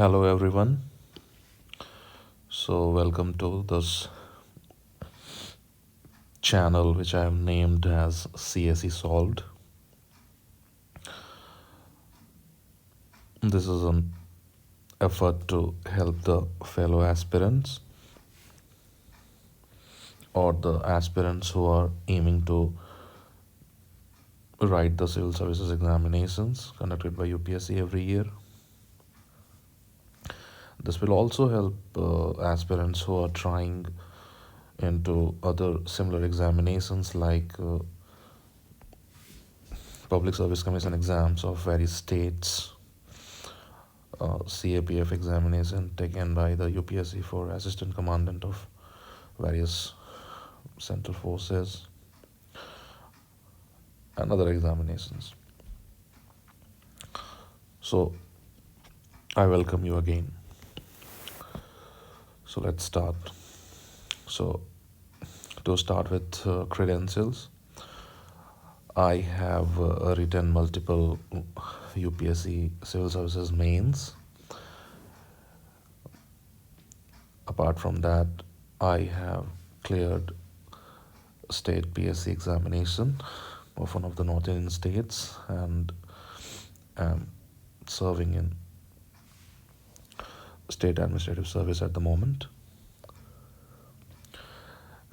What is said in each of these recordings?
Hello, everyone. So, welcome to this channel, which I have named as CSE Solved. This is an effort to help the fellow aspirants or the aspirants who are aiming to write the civil services examinations conducted by UPSC every year. This will also help aspirants who are trying into other similar examinations like Public Service Commission exams of various states, CAPF examination taken by the UPSC for Assistant Commandant of various central forces, and other examinations. So, I welcome you again. So, let's start. So, to start with credentials, I have written multiple UPSC civil services mains. Apart from that, I have cleared state PSC examination of one of the North Indian states and am serving in state administrative service at the moment.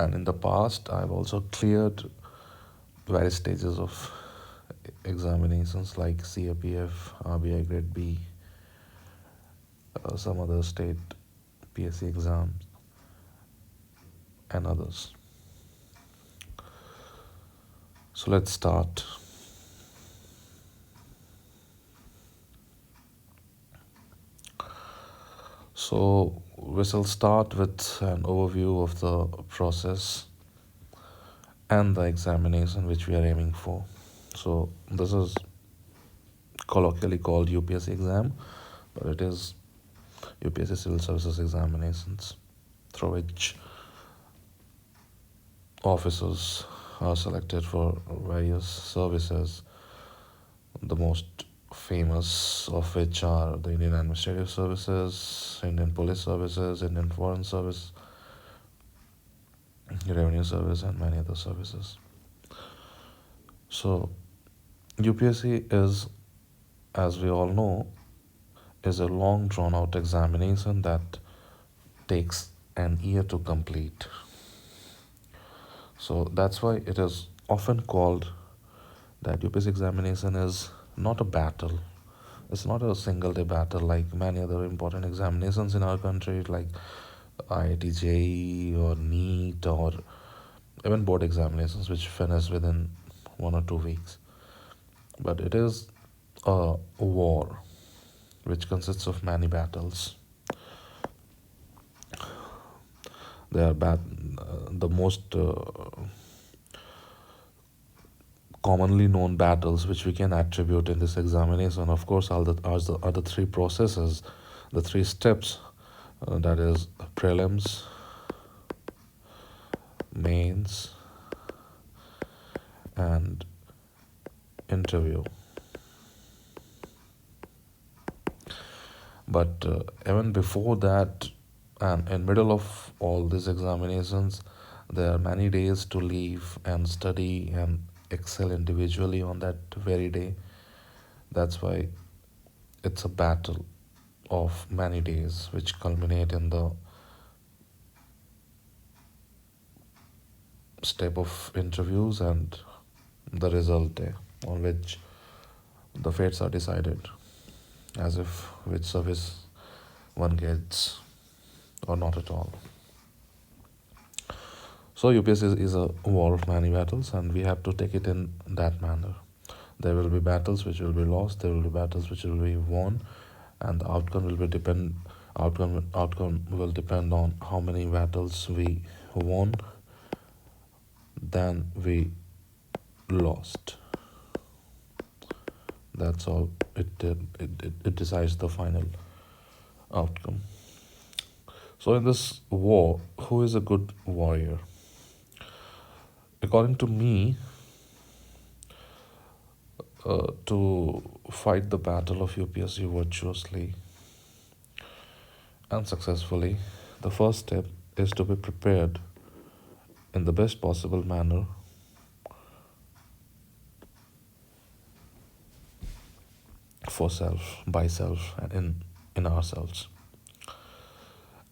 And in the past, I've also cleared various stages of examinations like CAPF, RBI Grade B, some other state PSC exams, and others. So let's start. So we shall start with an overview of the process and the examination which we are aiming for. So this is colloquially called UPSC exam, but it is UPSC Civil Services examinations through which officers are selected for various services, the most famous of which are the Indian Administrative Services, Indian Police Services, Indian Foreign Service, Revenue Service, and many other services. So, UPSC is, as we all know, is a long drawn out examination that takes an year to complete. So that's why it is often called that UPSC examination is not a battle. It's not a single day battle like many other important examinations in our country, like IIT JEE or NEET or even board examinations, which finish within 1 or 2 weeks. But it is a war which consists of many battles. They are the most commonly known battles which we can attribute in this examination, of course, are the three processes, the three steps, that is prelims, mains, and interview. But even before that, and in middle of all these examinations, there are many days to leave and study and excel individually on that very day. That's why it's a battle of many days which culminate in the step of interviews and the result day on which the fates are decided, as if which service one gets or not at all. So UPSC is a war of many battles, and we have to take it in that manner. There will be battles which will be lost. There will be battles which will be won, and the outcome will depend on how many battles we won than we lost. That's all. It decides the final outcome. So in this war, who is a good warrior? According to me, to fight the battle of UPSC virtuously, unsuccessfully, the first step is to be prepared in the best possible manner for self, by self, and in ourselves.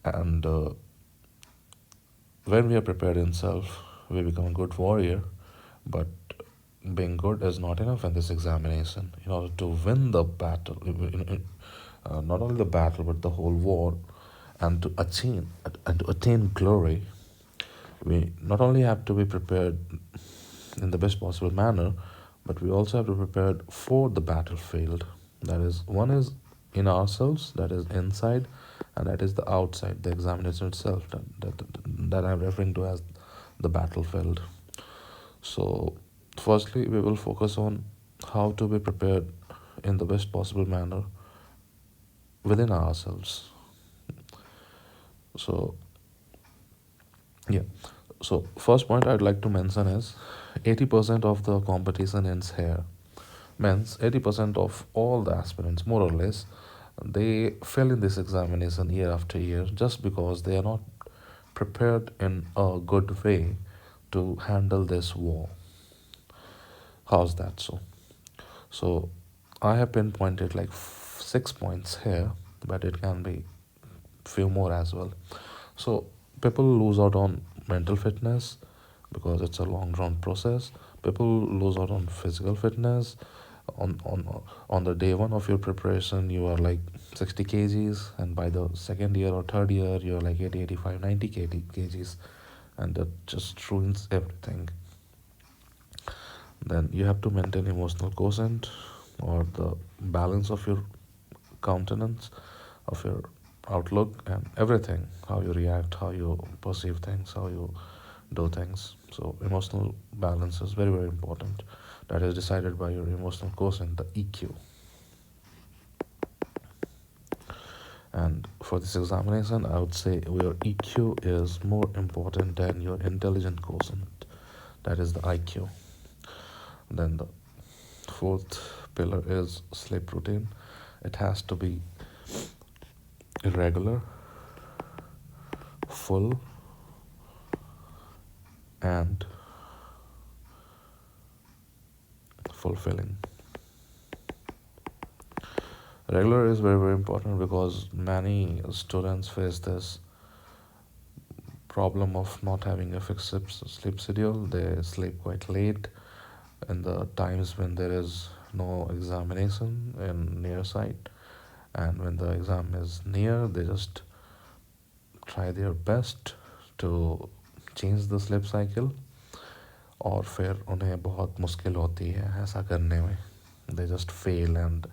And when we are prepared in self, we become a good warrior. But being good is not enough in this examination. In order to win the battle, not only the battle but the whole war, and to attain glory, we not only have to be prepared in the best possible manner, but we also have to be prepared for the battlefield. That is, one is in ourselves, that is inside, and that is the outside, the examination itself, that I'm referring to as the battlefield. So, firstly, we will focus on how to be prepared in the best possible manner within ourselves. So, yeah. So, first point I'd like to mention is 80% of the competition ends here. Means 80% of all the aspirants, more or less, they fail in this examination year after year just because they are not prepared in a good way to handle this war. How's that so? So I have pinpointed like 6 points here, but it can be few more as well. So people lose out on mental fitness because it's a long drawn process. People lose out on physical fitness. On the day one of your preparation, you are like 60 kgs, and by the second year or third year, you're like 80, 85, 90 kgs, and that just ruins everything. Then you have to maintain emotional quotient or the balance of your countenance, of your outlook, and everything, how you react, how you perceive things, how you do things. So emotional balance is very, very important. That is decided by your emotional quotient, the EQ. And for this examination, I would say your EQ is more important than your intelligent quotient, that is the IQ. Then the fourth pillar is sleep routine. It has to be irregular, full, and fulfilling. Regular is very, very important because many students face this problem of not having a fixed sleep schedule. They sleep quite late in the times when there is no examination in near sight, and when the exam is near, they just try their best to change the sleep cycle, और फिर उन्हें बहुत मुश्किल होती है ऐसा करने में. They just fail, and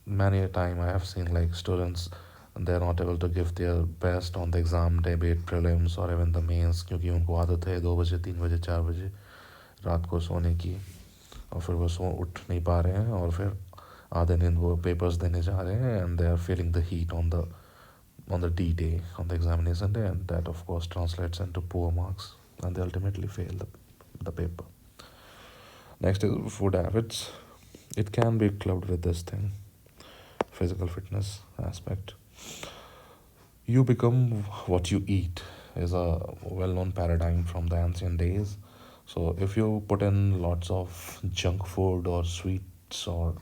many a time I have seen like students, they're not able to give their best on the exam day, be it prelims or even the mains, क्योंकि उनको आदत है 2 बजे 3 बजे 4 बजे रात को सोने की, और फिर वो सो उठ नहीं पा रहे हैं, और फिर आधे दिन वो पेपर्स देने जा रहे हैं, and they are feeling the heat on the D day, on the examination day, and that of course translates into poor marks, and they ultimately fail the paper. Next is food habits. It can be clubbed with this thing, physical fitness aspect. You become what you eat is a well-known paradigm from the ancient days. So if you put in lots of junk food or sweets or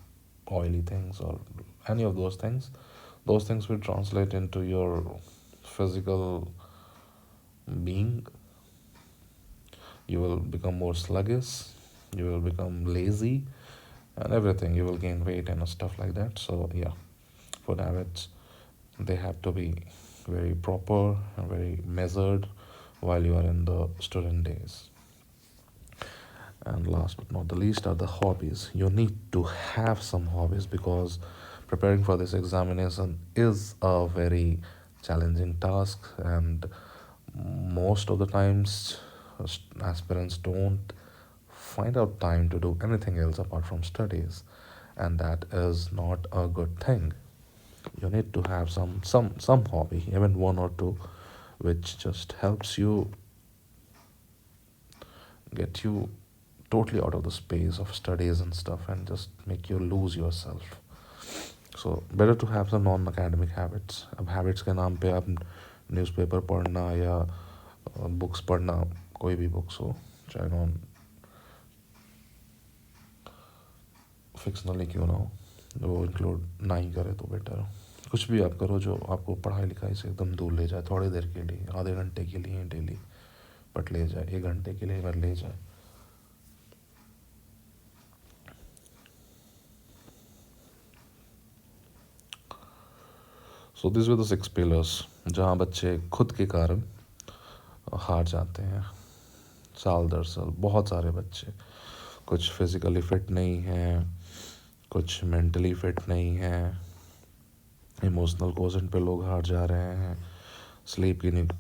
oily things or any of those things will translate into your physical being. You will become more sluggish, you will become lazy, and everything. You will gain weight and stuff like that. So yeah, food habits, they have to be very proper and very measured while you are in the student days. And last but not the least are the hobbies. You need to have some hobbies because preparing for this examination is a very challenging task, and most of the times aspirants don't find out time to do anything else apart from studies, and that is not a good thing. You need to have some hobby, even one or two, which just helps you get you totally out of the space of studies and stuff and just make you lose yourself. So better to have some non academic habits. अब habits के नाम पे आप newspaper पढ़ना या books पढ़ना, कोई भी बुक्स हो, चाहे नॉन फिक्शनल ही क्यों ना हो, वो इंक्लूड ना ही करे तो बेटर हो. कुछ भी आप करो जो आपको पढ़ाई लिखाई से एकदम दूर ले जाए, थोड़ी देर के लिए, आधे घंटे के लिए डेली, बट ले जाए, 1 घंटे के लिए, पर ले जाए. So this were the 6 pillars जहाँ बच्चे खुद के कारण हार जाते हैं साल दर साल. बहुत सारे बच्चे, कुछ फिजिकली फिट नहीं हैं, कुछ मेंटली फिट नहीं हैं, इमोशनल कोजेंट पे लोग हार जा रहे हैं, स्लीप की नींद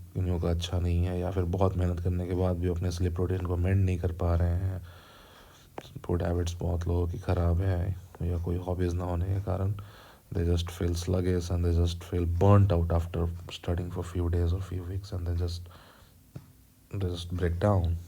का अच्छा नहीं है, या फिर बहुत मेहनत करने के बाद भी अपने स्लीप रूटीन को मेंटेन नहीं कर पा रहे हैं. फूड हैबिट्स बहुत लोगों की ख़राब है, या कोई हॉबीज़ ना होने के कारण they just feel sluggish and they just feel burnt out after studying for few days or few weeks, and they just break down.